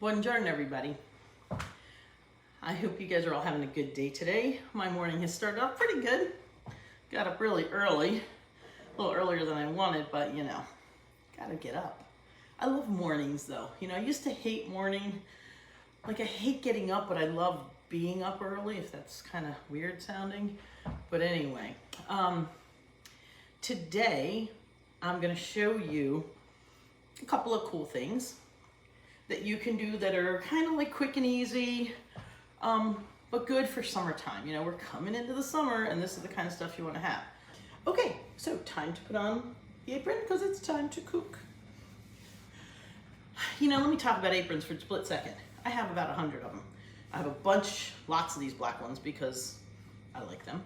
Buongiorno, everybody. I hope you guys are all having a good day today. My morning has started off pretty good. Got up really early, a little earlier than I wanted, but you know, gotta get up. I love mornings though. You know, I used to hate morning, like I hate getting up, but I love being up early, if that's kind of weird sounding. But anyway, today I'm gonna show you a couple of cool things that you can do that are kind of like quick and easy, but good for summertime. You know, we're coming into the summer and this is the kind of stuff you want to have. Okay, so time to put on the apron because it's time to cook. You know, let me talk about aprons for a split second. I have about 100 of them. I have a bunch, lots of these black ones because I like them.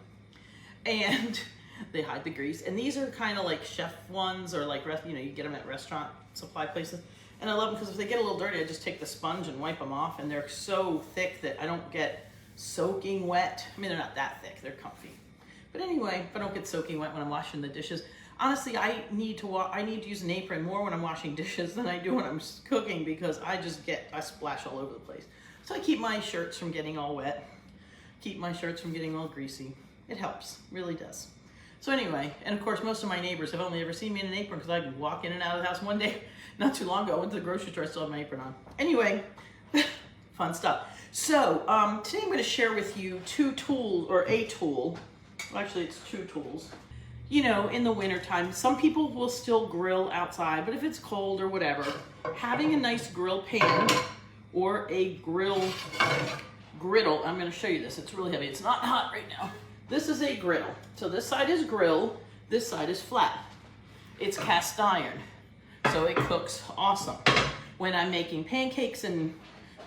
And they hide the grease. And these are kind of like chef ones or like, you know, you get them at restaurant supply places. And I love them because if they get a little dirty, I just take the sponge and wipe them off. And they're so thick that I don't get soaking wet. I mean, they're not that thick, they're comfy. But anyway, if I don't get soaking wet when I'm washing the dishes, honestly, I need to use an apron more when I'm washing dishes than I do when I'm cooking because I splash all over the place. So I keep my shirts from getting all wet, keep my shirts from getting all greasy. It helps, really does. So anyway, and of course, most of my neighbors have only ever seen me in an apron because I walk in and out of the house. One day, not too long ago, I went to the grocery store, I still had my apron on. Anyway, fun stuff. So today I'm going to share with you two tools, or a tool. Well, actually, it's two tools. You know, in the wintertime, some people will still grill outside, but if it's cold or whatever, having a nice grill pan or a griddle, I'm going to show you this. It's really heavy. It's not hot right now. This is a griddle. So this side is grill, this side is flat. It's cast iron, so it cooks awesome. When I'm making pancakes and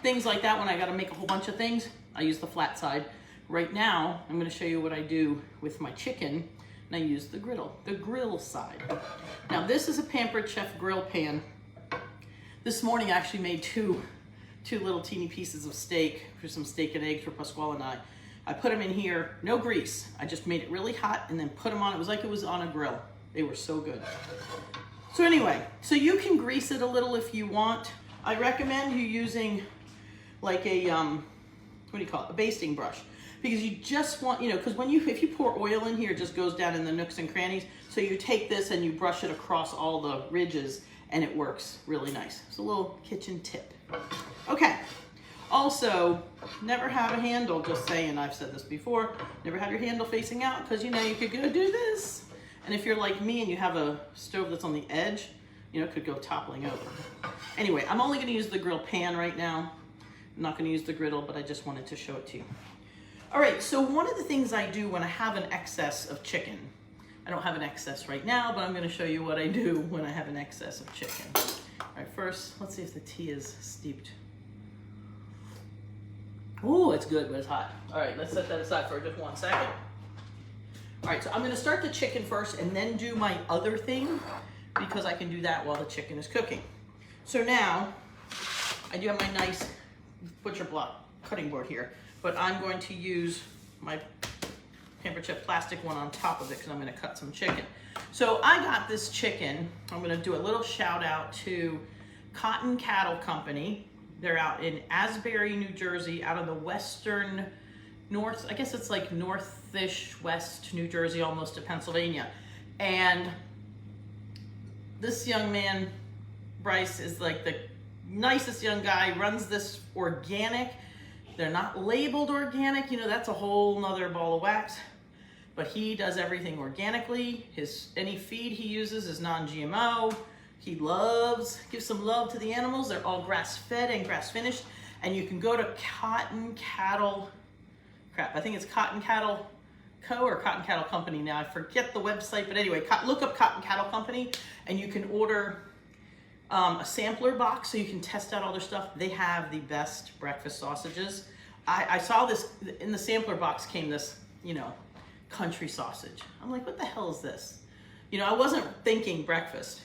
things like that, when I gotta make a whole bunch of things, I use the flat side. Right now, I'm gonna show you what I do with my chicken, and I use the grill side. Now this is a Pampered Chef grill pan. This morning I actually made two little teeny pieces of steak for some steak and eggs for Pasquale and I. I put them in here, no grease. I just made it really hot and then put them on. It was like it was on a grill. They were so good. So anyway, so you can grease it a little if you want. I recommend you using like a, a basting brush. Because you just want, you know, because if you pour oil in here, it just goes down in the nooks and crannies. So you take this and you brush it across all the ridges and it works really nice. It's a little kitchen tip. Okay. Also, never have a handle, just saying, I've said this before, never have your handle facing out because you know you could go do this. And if you're like me and you have a stove that's on the edge, you know, it could go toppling over. Anyway, I'm only gonna use the grill pan right now. I'm not gonna use the griddle, but I just wanted to show it to you. All right, so one of the things I do when I have an excess of chicken, I don't have an excess right now, but I'm gonna show you what I do when I have an excess of chicken. All right, first, let's see if the tea is steeped. Oh, it's good, but it's hot. All right, let's set that aside for just 1 second. All right, so I'm gonna start the chicken first and then do my other thing because I can do that while the chicken is cooking. So now, I do have my nice butcher block cutting board here, but I'm going to use my Pampered Chef plastic one on top of it because I'm gonna cut some chicken. So I got this chicken. I'm gonna do a little shout out to Cotton Cattle Company. They're out in Asbury, New Jersey, out of the western north, I guess it's like northish west New Jersey, almost to Pennsylvania. And this young man, Bryce, is like the nicest young guy, runs this organic. They're not labeled organic, you know, that's a whole nother ball of wax. But he does everything organically. Any feed he uses is non-GMO. He gives some love to the animals. They're all grass-fed and grass-finished. And you can go to Cotton Cattle, I think it's Cotton Cattle Co. or Cotton Cattle Company now. I forget the website, but anyway, look up Cotton Cattle Company and you can order a sampler box so you can test out all their stuff. They have the best breakfast sausages. I saw this, in the sampler box came this, you know, country sausage. I'm like, what the hell is this? You know, I wasn't thinking breakfast.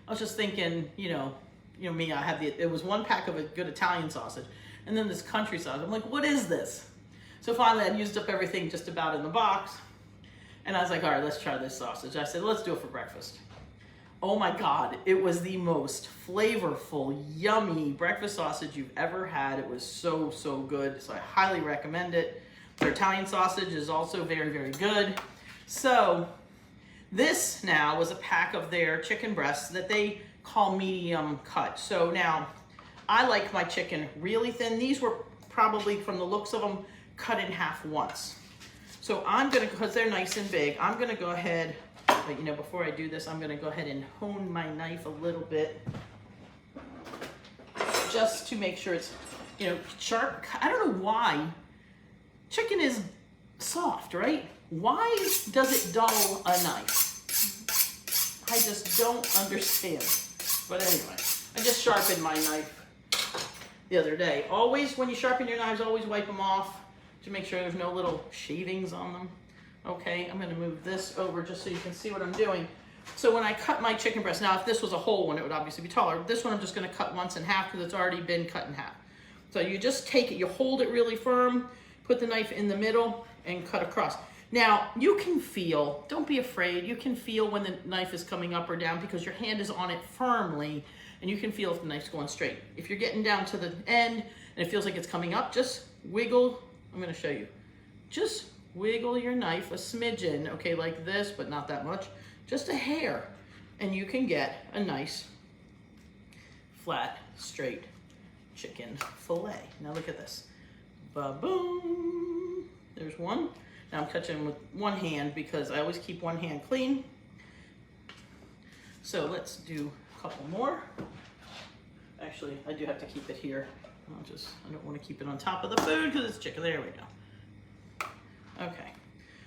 I was just thinking, you know me, it was one pack of a good Italian sausage and then this country sausage. I'm like, what is this? So finally I'd used up everything just about in the box and I was like, all right, let's try this sausage. I said, let's do it for breakfast. Oh my God, it was the most flavorful, yummy breakfast sausage you've ever had. It was so, so good. So I highly recommend it. Their Italian sausage is also very, very good. So this now was a pack of their chicken breasts that they call medium cut. So now I like my chicken really thin. These were probably, from the looks of them, cut in half once. So I'm gonna, because they're nice and big, I'm gonna go ahead, but you know, before I do this, I'm gonna go ahead and hone my knife a little bit just to make sure it's, you know, sharp. I don't know why. Chicken is soft, right? Why does it dull a knife? I just don't understand. But anyway, I just sharpened my knife the other day. Always, when you sharpen your knives, always wipe them off to make sure there's no little shavings on them. Okay, I'm gonna move this over just so you can see what I'm doing. So when I cut my chicken breast, now if this was a whole one, it would obviously be taller. This one I'm just gonna cut once in half because it's already been cut in half. So you just take it, you hold it really firm, put the knife in the middle and cut across. Now you can feel, don't be afraid, you can feel when the knife is coming up or down because your hand is on it firmly and you can feel if the knife's going straight. If you're getting down to the end and it feels like it's coming up, just wiggle. I'm gonna show you. Just wiggle your knife a smidgen, okay, like this, but not that much, just a hair, and you can get a nice, flat, straight chicken fillet. Now look at this. Ba-boom. There's one. Now I'm touching with one hand because I always keep one hand clean. So let's do a couple more. Actually, I do have to keep it here. I don't want to keep it on top of the food because it's chicken. There we go. Okay,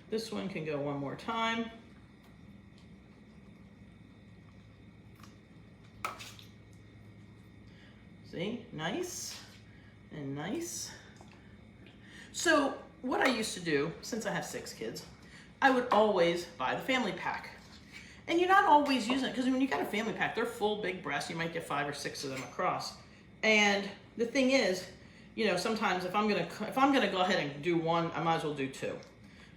this one can go one more time. See, nice and nice. So what I used to do, since I have 6 kids, I would always buy the family pack. And you're not always using it because when you got a family pack, they're full, big breasts. You might get 5 or 6 of them across. And the thing is, you know, sometimes if I'm gonna go ahead and do one, I might as well do 2.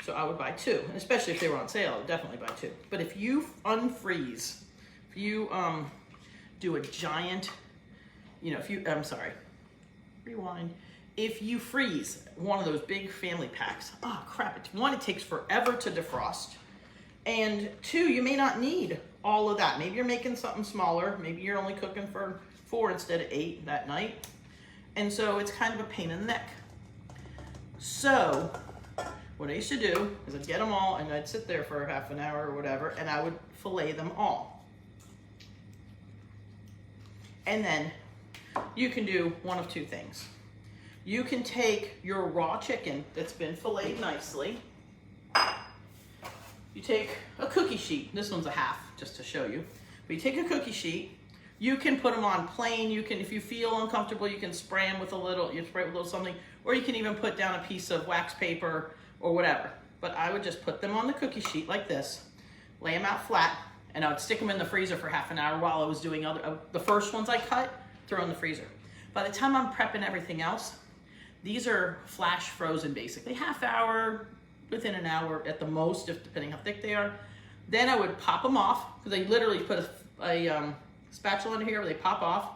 So I would buy 2, and especially if they were on sale, I would definitely buy 2. But if you unfreeze, if you do a giant, you know, rewind. If you freeze one of those big family packs, oh crap, it takes forever to defrost. And 2, you may not need all of that. Maybe you're making something smaller. Maybe you're only cooking for 4 instead of 8 that night. And so it's kind of a pain in the neck. So what I used to do is I'd get them all and I'd sit there for half an hour or whatever and I would fillet them all. And then you can do one of 2 things. You can take your raw chicken that's been filleted nicely. You take a cookie sheet. This one's a half, just to show you. But you take a cookie sheet. You can put them on plain. You can, if you feel uncomfortable, you can spray them with a little, something, or you can even put down a piece of wax paper or whatever. But I would just put them on the cookie sheet like this, lay them out flat, and I would stick them in the freezer for half an hour while I was doing the first ones I cut, throw in the freezer. By the time I'm prepping everything else, these are flash frozen basically, half hour, within an hour at the most, depending how thick they are. Then I would pop them off, because I literally put a spatula under here where they pop off,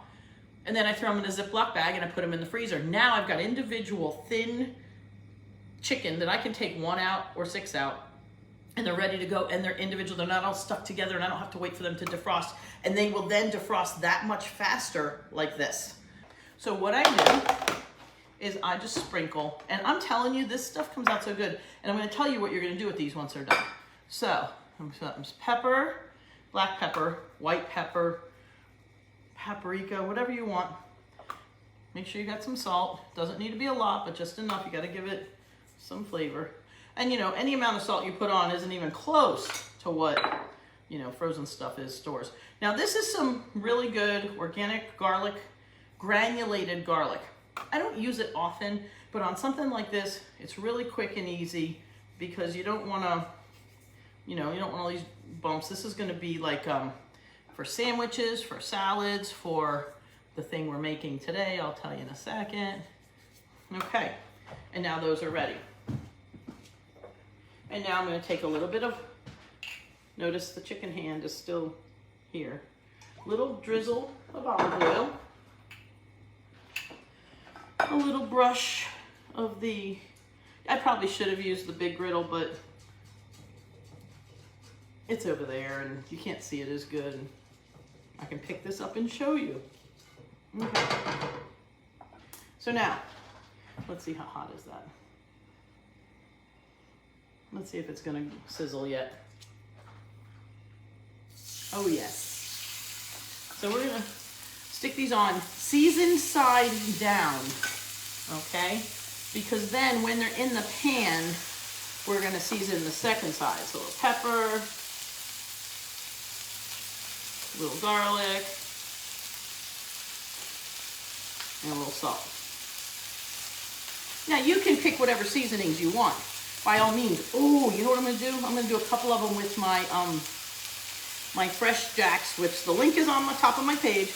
and then I throw them in a Ziploc bag and I put them in the freezer. Now I've got individual thin chicken that I can take 1 out or 6 out, and they're ready to go, and they're individual. They're not all stuck together, and I don't have to wait for them to defrost, and they will then defrost that much faster like this. So what I do is I just sprinkle, and I'm telling you, this stuff comes out so good. And I'm gonna tell you what you're gonna do with these once they're done. So, pepper, black pepper, white pepper, paprika, whatever you want. Make sure you got some salt. Doesn't need to be a lot, but just enough. You gotta give it some flavor. And you know, any amount of salt you put on isn't even close to what, you know, frozen stuff is stores. Now this is some really good organic garlic, granulated garlic. I don't use it often, but on something like this, it's really quick and easy because you don't want to, you know, you don't want all these bumps. This is going to be like for sandwiches, for salads, for the thing we're making today. I'll tell you in a second. Okay, and now those are ready. And now I'm going to take a little bit of, notice the chicken hand is still here. Little drizzle of olive oil. A little brush of the, I probably should have used the big griddle, but it's over there and you can't see it as good. I can pick this up and show you. Okay. So now, let's see how hot is that. Let's see if it's gonna sizzle yet. Oh yes. So we're gonna stick these on seasoned side down, okay? Because then when they're in the pan, we're gonna season the second side. So a little pepper, a little garlic, and a little salt. Now you can pick whatever seasonings you want, by all means. Oh, you know what I'm gonna do? I'm gonna do a couple of them with my my Fresh JAX, which the link is on the top of my page.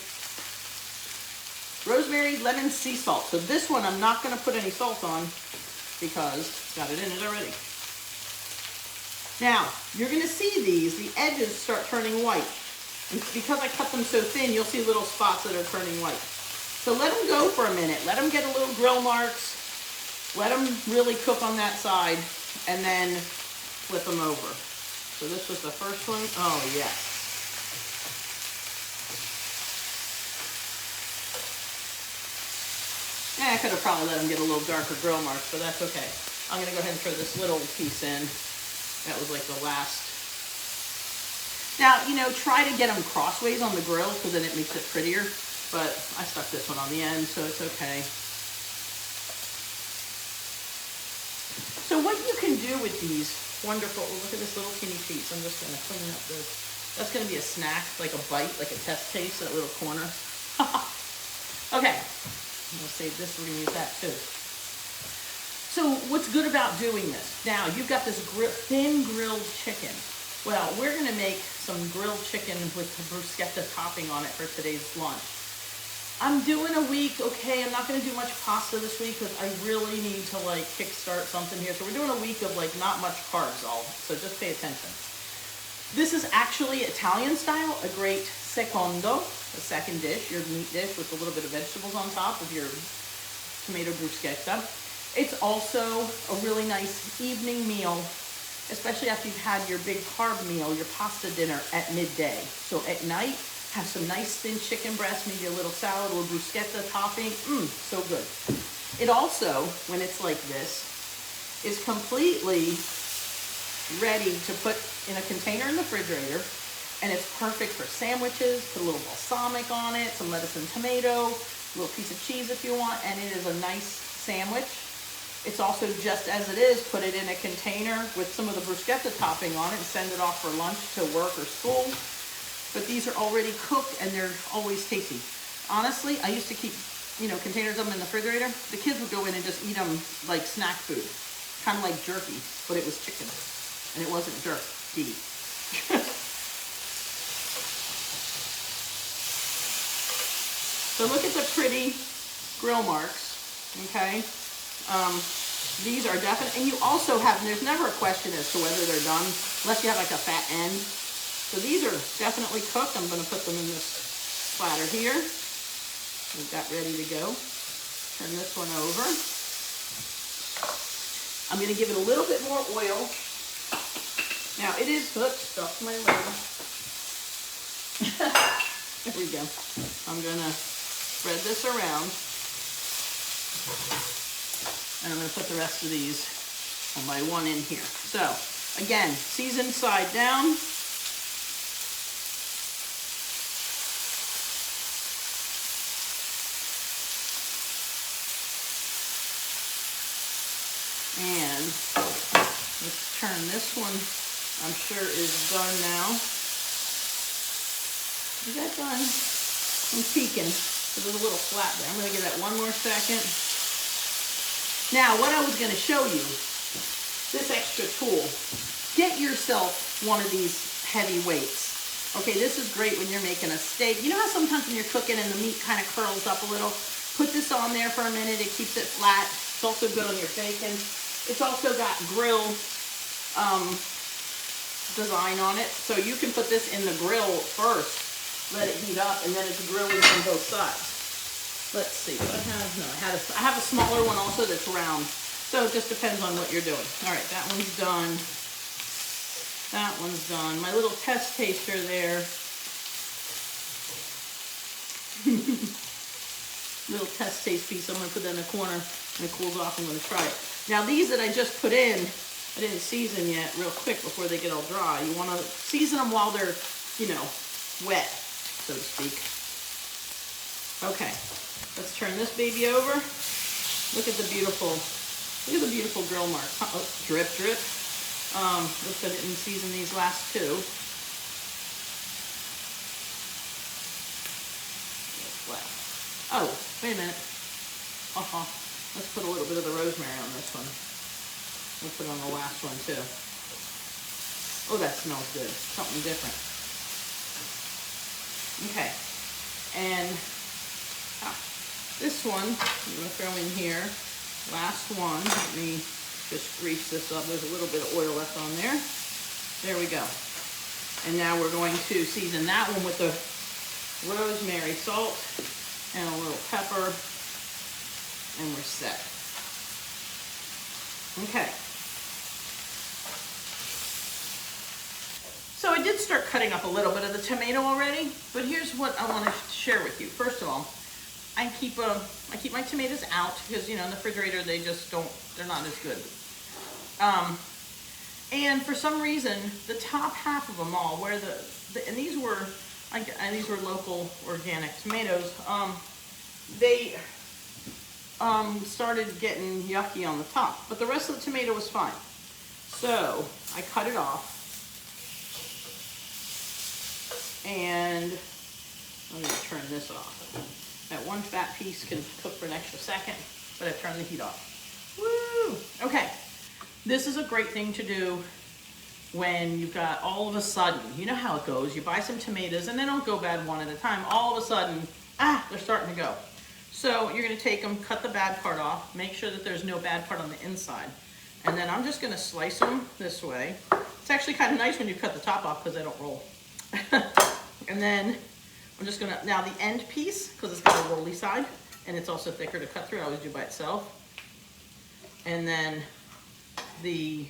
Rosemary, lemon, sea salt. So this one I'm not gonna put any salt on because it's got it in it already. Now, you're gonna see these, the edges start turning white. And because I cut them so thin, you'll see little spots that are turning white. So let them go for a minute. Let them get a little grill marks. Let them really cook on that side and then flip them over. So this was the first one. Oh, yes. I could have probably let them get a little darker grill marks, but that's okay. I'm going to go ahead and throw this little piece in. That was like the last. Now, you know, try to get them crossways on the grill because then it makes it prettier. But I stuck this one on the end, so it's okay. So what you can do with these wonderful, look at this little teeny piece. I'm just going to clean up this. That's going to be a snack, like a bite, like a test taste, that little corner. Okay, we'll save this. We're going to use that too. So what's good about doing this? Now, you've got this thin grilled chicken. Well, we're going to make some grilled chicken with the bruschetta topping on it for today's lunch. I'm doing a week, okay, I'm not going to do much pasta this week because I really need to like kickstart something here. So we're doing a week of like not much carbs all, so just pay attention. This is actually Italian style, a great secondo, a second dish, your meat dish with a little bit of vegetables on top of your tomato bruschetta. It's also a really nice evening meal, especially after you've had your big carb meal, your pasta dinner at midday. So at night, have some nice thin chicken breast, maybe a little salad, a little bruschetta topping. So good. It also, when it's like this, is completely ready to put in a container in the refrigerator, and it's perfect for sandwiches. Put a little balsamic on it, some lettuce and tomato, a little piece of cheese if you want, and it is a nice sandwich. It's also just as it is, put it in a container with some of the bruschetta topping on it and send it off for lunch to work or school. But these are already cooked and they're always tasty. Honestly, I used to keep, you know, containers of them in the refrigerator. The kids would go in and just eat them like snack food, kind of like jerky, but it was chicken and it wasn't jerky. So look at the pretty grill marks, okay? These are definite, and you also have, and there's never a question as to whether they're done, unless you have like a fat end. So these are definitely cooked. I'm going to put them in this platter here. We've got ready to go. Turn this one over. I'm going to give it a little bit more oil. Now it is, oops, stuck my lid. There we go. I'm going to spread this around. And I'm going to put the rest of these one by one in here. So, again, seasoned side down. And let's turn this one, I'm sure is done now. Is that done? I'm peeking. There's a little flat there. I'm going to give that one more second. Now, what I was going to show you, this extra tool, get yourself one of these heavy weights. Okay, this is great when you're making a steak. You know how sometimes when you're cooking and the meat kind of curls up a little? Put this on there for a minute. It keeps it flat. It's also good on your bacon. It's also got grill design on it. So you can put this in the grill first, let it heat up, and then it's grilling from both sides. Let's see what I have. No, I have a smaller one also that's round. So it just depends on what you're doing. All right, that one's done. That one's done. My little test taster there. Little test taste piece. I'm going to put that in the corner. When it cools off, I'm going to try it. Now these that I just put in, I didn't season yet real quick before they get all dry. You want to season them while they're, you know, wet, so to speak. Okay, let's turn this baby over. Look at the beautiful grill mark. Oh, drip, drip. Looks like I didn't season these last two. Oh, wait a minute. Let's put a little bit of the rosemary on this one. We'll put it on the last one too. Oh, that smells good. Something different. Okay. And this one, I'm going to throw in here. Last one. Let me just grease this up. There's a little bit of oil left on there. There we go. And now we're going to season that one with the rosemary, salt, and a little pepper, and we're set. Okay. So I did start cutting up a little bit of the tomato already, but here's what I want to share with you. First of all, I keep my tomatoes out because, you know, in the refrigerator they're not as good. And for some reason, the top half of them all, where and these were local organic tomatoes, they started getting yucky on the top, but the rest of the tomato was fine. So I cut it off, and let me turn this off. That one fat piece can cook for an extra second, but I turned the heat off. Woo! Okay, this is a great thing to do when you've got all of a sudden, you know how it goes, you buy some tomatoes and they don't go bad one at a time. All of a sudden, they're starting to go. So you're going to take them, cut the bad part off, make sure that there's no bad part on the inside. And then I'm just going to slice them this way. It's actually kind of nice when you cut the top off because they don't roll. And then I'm just going to, now the end piece, because it's got a rolly side, and it's also thicker to cut through, I always do by itself. And then the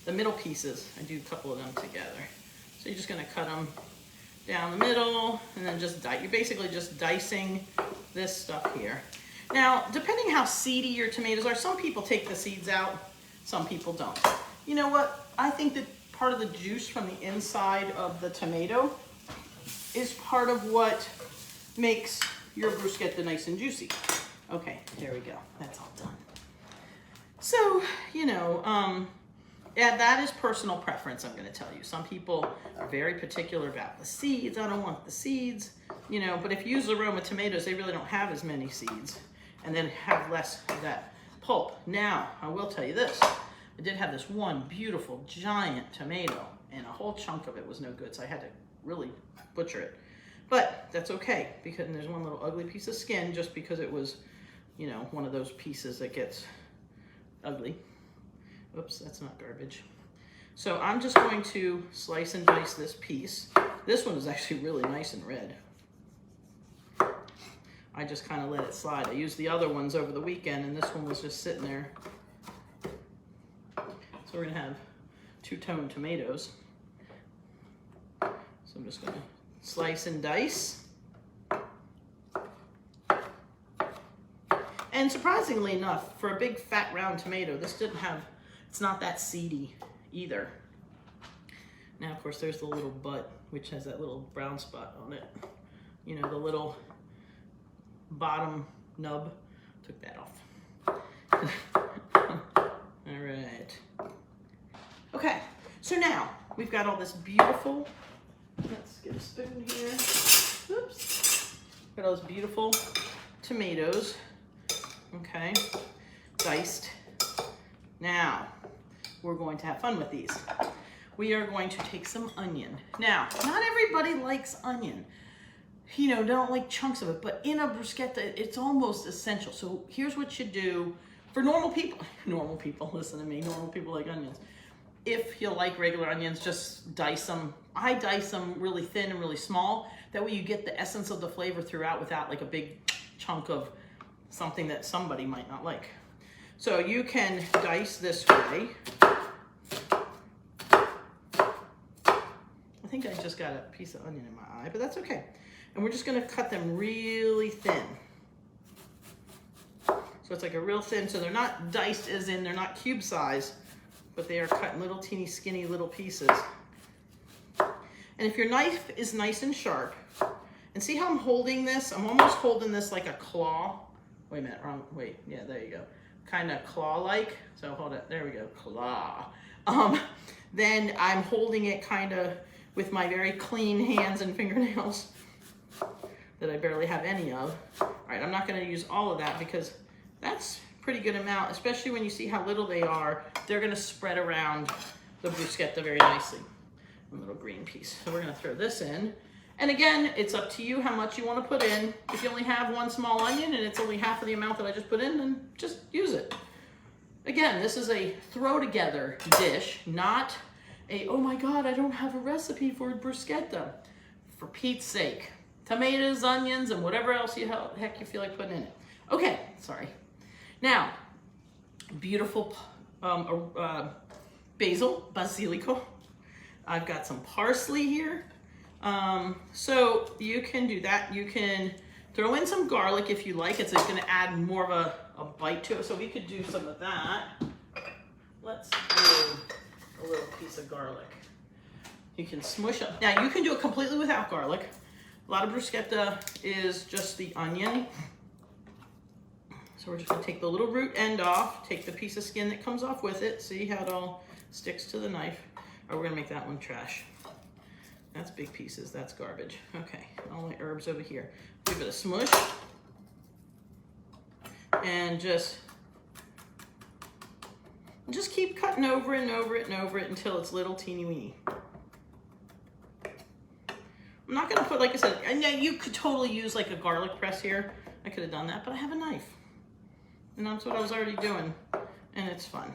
middle pieces, I do a couple of them together. So you're just going to cut them down the middle, and then just you're basically just dicing this stuff here. Now, depending how seedy your tomatoes are, some people take the seeds out, some people don't. You know what? I think that part of the juice from the inside of the tomato is part of what makes your bruschetta nice and juicy. Okay, there we go. That's all done. So, you know, yeah, that is personal preference, I'm going to tell you. Some people are very particular about the seeds. I don't want the seeds, you know, but if you use the Roma tomatoes, they really don't have as many seeds and then have less of that pulp. Now, I will tell you this. I did have this one beautiful giant tomato, and a whole chunk of it was no good, so I had to really butcher it. But that's okay, because there's one little ugly piece of skin just because it was, you know, one of those pieces that gets ugly. Oops, that's not garbage. So I'm just going to slice and dice this piece. This one is actually really nice and red. I just kind of let it slide. I used the other ones over the weekend, and this one was just sitting there. So we're gonna have two-tone tomatoes. So I'm just gonna slice and dice. And surprisingly enough, for a big fat round tomato, this didn't have, it's not that seedy either. Now, of course, there's the little butt, which has that little brown spot on it. You know, the little bottom nub. Took that off. All right. Okay, so now we've got all this beautiful, let's get a spoon here. Oops. Got all those beautiful tomatoes. Okay, diced. Now, we're going to have fun with these. We are going to take some onion. Now, not everybody likes onion. You know, don't like chunks of it, but in a bruschetta, it's almost essential. So here's what you do for normal people, listen to me, normal people like onions. if you like regular onions, just dice them. I dice them really thin and really small. That way you get the essence of the flavor throughout without like a big chunk of something that somebody might not like. So you can dice this way. I think I just got a piece of onion in my eye, but that's okay. And we're just gonna cut them really thin. So it's like a real thin, so they're not diced as in they're not cube size, but they are cut in little teeny skinny little pieces. And if your knife is nice and sharp, and see how I'm holding this? I'm almost holding this like a claw. Wait a minute, wrong, wait, yeah, there you go. Kind of claw-like, so hold it, there we go, claw. Then I'm holding it kind of with my very clean hands and fingernails that I barely have any of. All right, I'm not gonna use all of that because that's a pretty good amount, especially when you see how little they are. They're gonna spread around the bruschetta very nicely. A little green piece. So we're gonna throw this in. And again, it's up to you how much you wanna put in. If you only have one small onion and it's only half of the amount that I just put in, then just use it. Again, this is a throw together dish, not a, oh my God, I don't have a recipe for bruschetta. For Pete's sake. Tomatoes, onions, and whatever else heck you feel like putting in it. Okay, sorry. Now, beautiful basil, basilico. I've got some parsley here. So you can do that. You can throw in some garlic if you like. It's going to add more of a bite to it. So we could do some of that. Let's do a little piece of garlic. You can smush up. Now you can do it completely without garlic. A lot of bruschetta is just the onion. So we're just gonna take the little root end off, take the piece of skin that comes off with it. See how it all sticks to the knife? Or we're gonna make that one trash. That's big pieces, that's garbage. Okay, all my herbs over here. Give it a smush. And just keep cutting over it and over it and over it until it's little teeny weeny. I'm not gonna put, like I said, and you could totally use like a garlic press here. I could have done that, but I have a knife. And that's what I was already doing, and it's fun.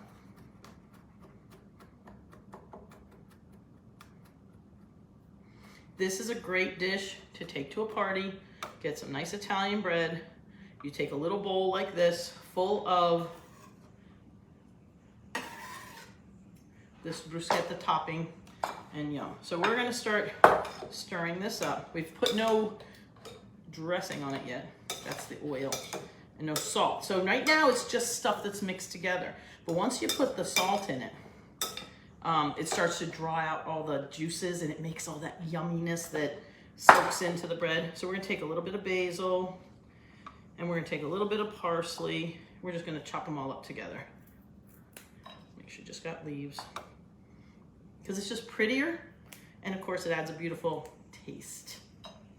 This is a great dish to take to a party, get some nice Italian bread. You take a little bowl like this, full of this bruschetta topping, and yum. So we're gonna start stirring this up. We've put no dressing on it yet. That's the oil. And no salt. So right now it's just stuff that's mixed together. But once you put the salt in it, it starts to draw out all the juices and it makes all that yumminess that soaks into the bread. So we're gonna take a little bit of basil and we're gonna take a little bit of parsley. We're just gonna chop them all up together. Make sure you just got leaves. Because it's just prettier. And of course it adds a beautiful taste.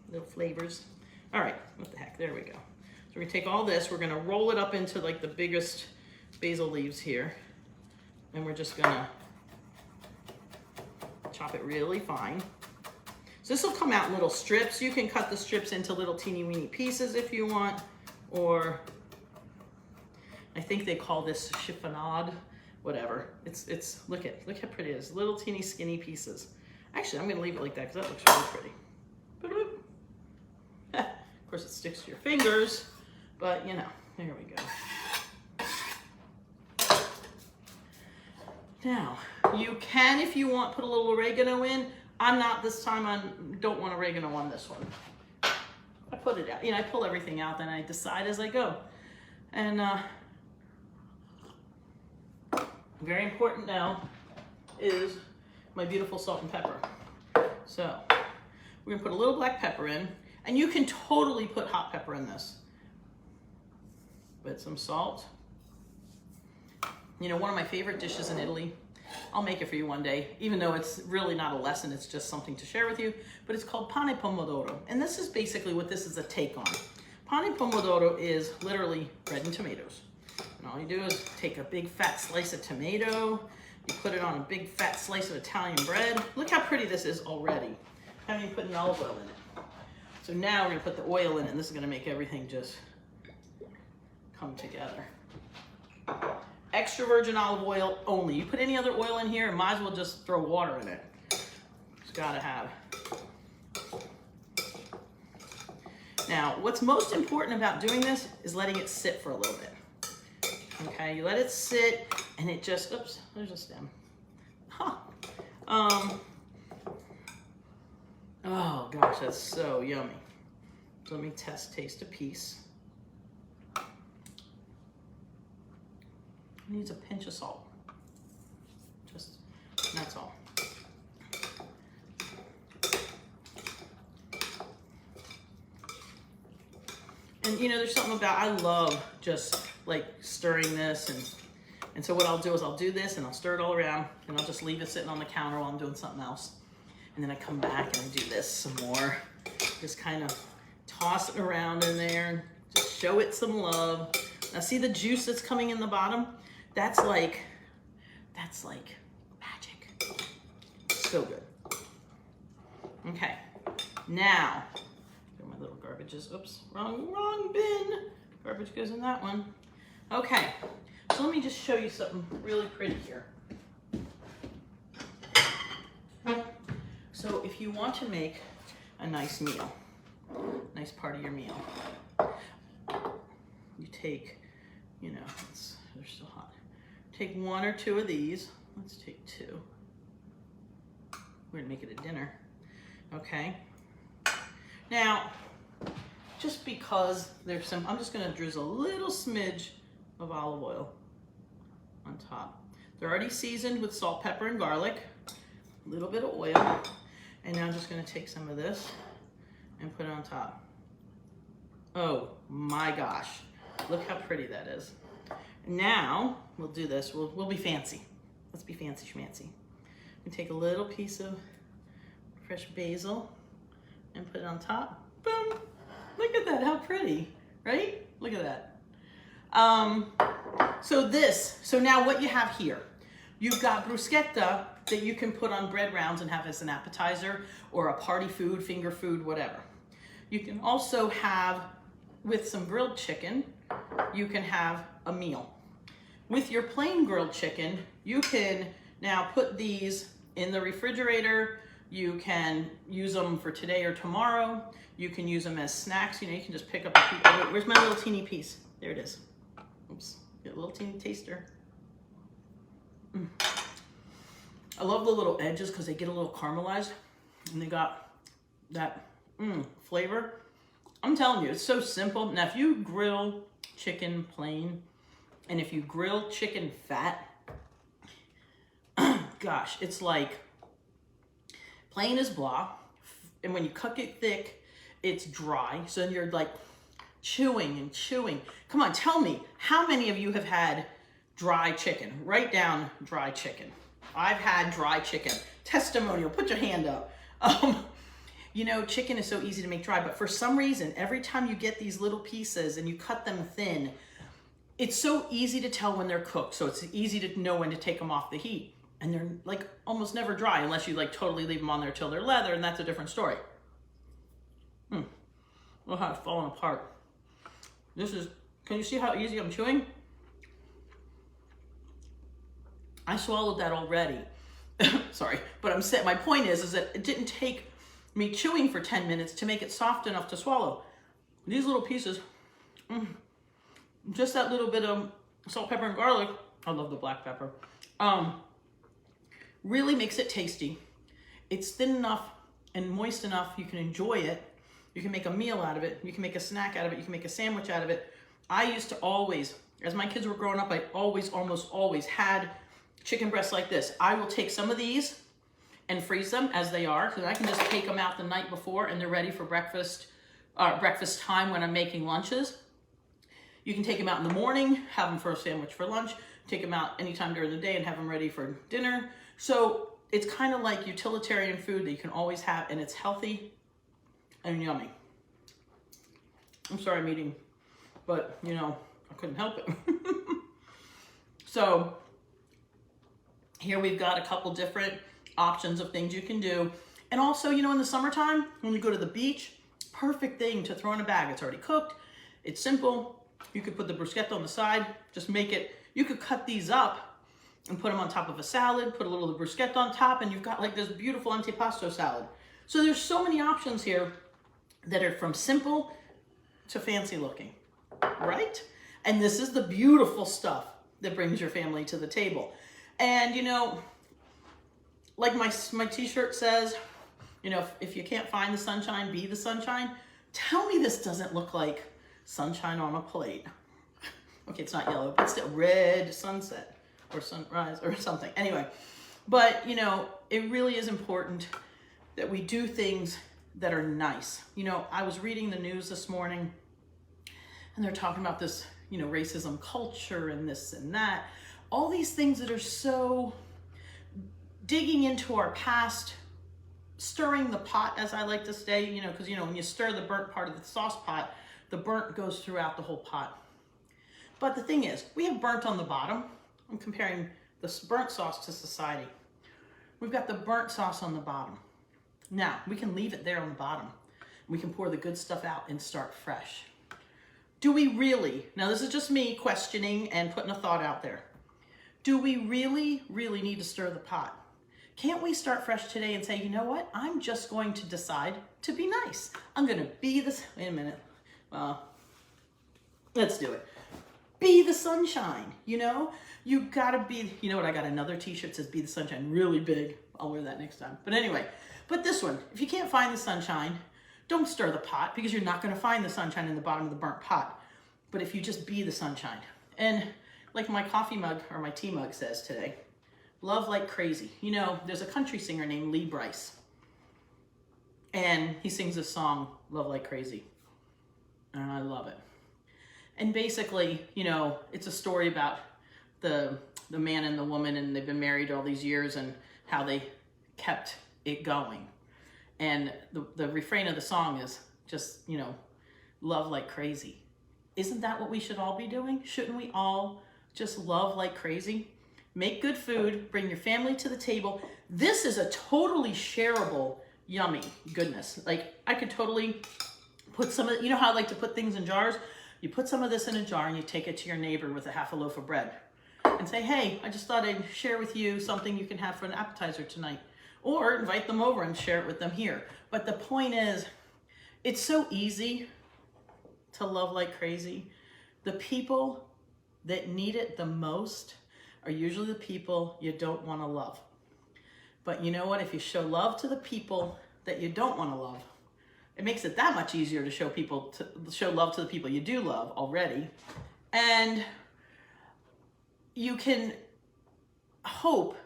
Little flavors. All right, what the heck, there we go. So we're gonna take all this, we're gonna roll it up into like the biggest basil leaves here. And we're just gonna chop it really fine. So this will come out in little strips. You can cut the strips into little teeny weeny pieces if you want, or I think they call this chiffonade, whatever. It's look how pretty it is. Little teeny skinny pieces. Actually, I'm gonna leave it like that because that looks really pretty. Of course it sticks to your fingers, but you know, there we go. Now, you can, if you want, put a little oregano in. I'm not this time, I don't want oregano on this one. I put it out, you know, I pull everything out, then I decide as I go. And very important now is my beautiful salt and pepper. So we're gonna put a little black pepper in, and you can totally put hot pepper in this. But some salt. You know, one of my favorite dishes in Italy, I'll make it for you one day, even though it's really not a lesson, it's just something to share with you, but it's called pane pomodoro. And this is basically what this is a take on. Pane pomodoro is literally bread and tomatoes. And all you do is take a big fat slice of tomato, you put it on a big fat slice of Italian bread. Look how pretty this is already. Haven't even put an olive oil in it. So now we're gonna put the oil in it, and this is gonna make everything just come together. extra virgin olive oil only. You put any other oil in here, and might as well just throw water in it. It's gotta have. Now, what's most important about doing this is letting it sit for a little bit. Okay, you let it sit, and it just, oops, there's a stem. Huh. Oh gosh, that's so yummy. So let me taste a piece. It needs a pinch of salt. That's all. And you know, there's something about, I love just like stirring this, and so what I'll do is I'll do this and I'll stir it all around, and I'll just leave it sitting on the counter while I'm doing something else. And then I come back and I do this some more. Just kind of toss it around in there, just show it some love. Now see the juice that's coming in the bottom? That's like magic. So good. Okay, now, my little garbages, oops, wrong bin. Garbage goes in that one. Okay, so let me just show you something really pretty here. So if you want to make a nice meal, nice part of your meal, you take, you know, they're still hot. Take 1 or 2 of these. Let's take 2. We're gonna make it a dinner, okay? Now, just because there's some, I'm just gonna drizzle a little smidge of olive oil on top. They're already seasoned with salt, pepper, and garlic. A little bit of oil. And now I'm just gonna take some of this and put it on top. Oh my gosh, look how pretty that is. Now, we'll do this, we'll be fancy. Let's be fancy schmancy. We take a little piece of fresh basil and put it on top. Boom, look at that, how pretty, right? Look at that. So now what you have here, you've got bruschetta that you can put on bread rounds and have as an appetizer or a party food, finger food, whatever. You can also have, with some grilled chicken, you can have a meal. With your plain grilled chicken, you can now put these in the refrigerator. You can use them for today or tomorrow. You can use them as snacks. You know, you can just pick up a piece. Oh, where's my little teeny piece? There it is. Oops, get a little teeny taster. I love the little edges because they get a little caramelized and they got that flavor. I'm telling you, it's so simple. Now, if you grill chicken plain and if you grill chicken fat, gosh, it's like plain is blah. And when you cook it thick, it's dry. So then you're like chewing and chewing. Come on, tell me, how many of you have had dry chicken? Write down dry chicken. I've had dry chicken. Testimonial, put your hand up. You know, chicken is so easy to make dry, but for some reason, every time you get these little pieces and you cut them thin, it's so easy to tell when they're cooked. So it's easy to know when to take them off the heat. And they're like almost never dry unless you like totally leave them on there till they're leather, and that's a different story. Look how it's falling apart. This is, can you see how easy I'm chewing? I swallowed that already. Sorry, but my point is that it didn't take me chewing for 10 minutes to make it soft enough to swallow. These little pieces, just that little bit of salt, pepper, and garlic, I love the black pepper, really makes it tasty. It's thin enough and moist enough you can enjoy it. You can make a meal out of it. You can make a snack out of it. You can make a sandwich out of it. I used to always, as my kids were growing up, I almost always had chicken breasts like this. I will take some of these and freeze them as they are, so that I can just take them out the night before and they're ready for breakfast time when I'm making lunches. You can take them out in the morning, have them for a sandwich for lunch, take them out anytime during the day and have them ready for dinner. So it's kind of like utilitarian food that you can always have, and it's healthy and yummy. I'm sorry I'm eating, but you know, I couldn't help it. So here we've got a couple different options of things you can do. And also, you know, in the summertime, when you go to the beach, perfect thing to throw in a bag. It's already cooked. It's simple. You could put the bruschetta on the side. Just make it You could cut these up and put them on top of a salad, put a little of the bruschetta on top, and you've got like this beautiful antipasto salad. So there's so many options here that are from simple to fancy looking, right? And this is the beautiful stuff that brings your family to the table. And you know, like my t-shirt says, you know, if you can't find the sunshine, be the sunshine. Tell me this doesn't look like sunshine on a plate. Okay, it's not yellow, but it's still red sunset or sunrise or something. Anyway, but you know, it really is important that we do things that are nice. You know, I was reading the news this morning and they're talking about this, you know, racism culture and this and that. All these things that are so digging into our past, stirring the pot, as I like to say, you know, because, you know, when you stir the burnt part of the sauce pot, the burnt goes throughout the whole pot. But the thing is, we have burnt on the bottom. I'm comparing the burnt sauce to society. We've got the burnt sauce on the bottom. Now, we can leave it there on the bottom. We can pour the good stuff out and start fresh. Do we really, now this is just me questioning and putting a thought out there. Do we really, really need to stir the pot? Can't we start fresh today and say, you know what? I'm just going to decide to be nice. I'm going to be this, wait a minute. Let's do it. Be the sunshine, you know? You gotta be, you know what? I got another t-shirt that says be the sunshine, really big. I'll wear that next time. But anyway, but this one, if you can't find the sunshine, don't stir the pot because you're not gonna find the sunshine in the bottom of the burnt pot. But if you just be the sunshine. And like my coffee mug or my tea mug says today, love like crazy. You know, there's a country singer named Lee Brice. And he sings this song, Love Like Crazy. And I love it. And basically, you know, it's a story about the man and the woman, and they've been married all these years and how they kept it going. And the refrain of the song is just, you know, love like crazy. Isn't that what we should all be doing? Shouldn't we all just love like crazy? Make good food, bring your family to the table. This is a totally shareable, yummy goodness. Like I could totally put some of, you know how I like to put things in jars? You put some of this in a jar and you take it to your neighbor with a half a loaf of bread and say, hey, I just thought I'd share with you something you can have for an appetizer tonight. Or invite them over and share it with them here. But the point is, it's so easy to love like crazy. The people that need it the most are usually the people you don't want to love. But you know what? If you show love to the people that you don't want to love, it makes it that much easier to show love to the people you do love already. And you can hope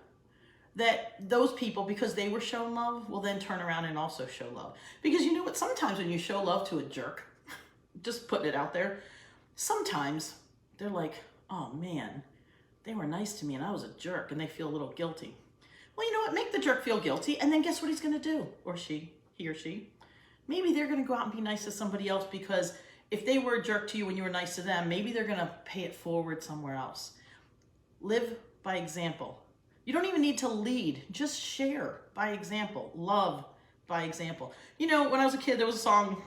that those people, because they were shown love, will then turn around and also show love. Because you know what? Sometimes when you show love to a jerk, just putting it out there, sometimes they're like, oh man, they were nice to me and I was a jerk, and they feel a little guilty. Well, you know what? Make the jerk feel guilty, and then guess what he's going to do? Or she, he or she. Maybe they're going to go out and be nice to somebody else, because if they were a jerk to you when you were nice to them, maybe they're going to pay it forward somewhere else. Live by example. You don't even need to lead. Just share by example. Love by example. You know, when I was a kid, there was a song,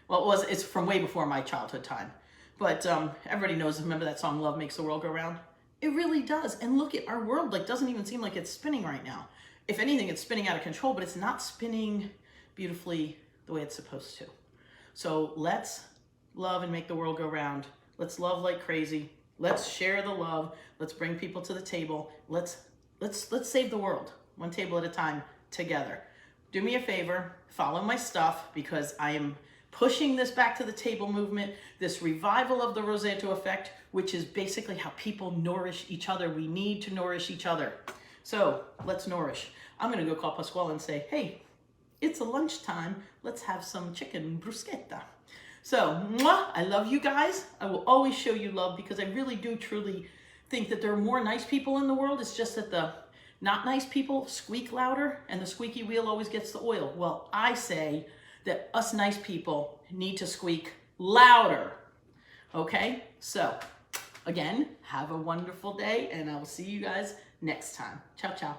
well, it's from way before my childhood time. But everybody knows, remember that song, Love Makes the World Go Round? It really does. And look at our world, like, doesn't even seem like it's spinning right now. If anything, it's spinning out of control, but it's not spinning beautifully the way it's supposed to. So let's love and make the world go round. Let's love like crazy. Let's share the love. Let's bring people to the table. Let's save the world one table at a time together. Do me a favor, follow my stuff, because I am pushing this back to the table movement, this revival of the Rosetto effect, which is basically how people nourish each other. We need to nourish each other. So let's nourish. I'm gonna go call Pasquale and say, hey, it's a lunchtime. Let's have some chicken bruschetta. So, mwah, I love you guys. I will always show you love, because I really do truly think that there are more nice people in the world. It's just that the not nice people squeak louder, and the squeaky wheel always gets the oil. Well, I say that us nice people need to squeak louder. Okay? So, again, have a wonderful day, and I will see you guys next time. Ciao, ciao.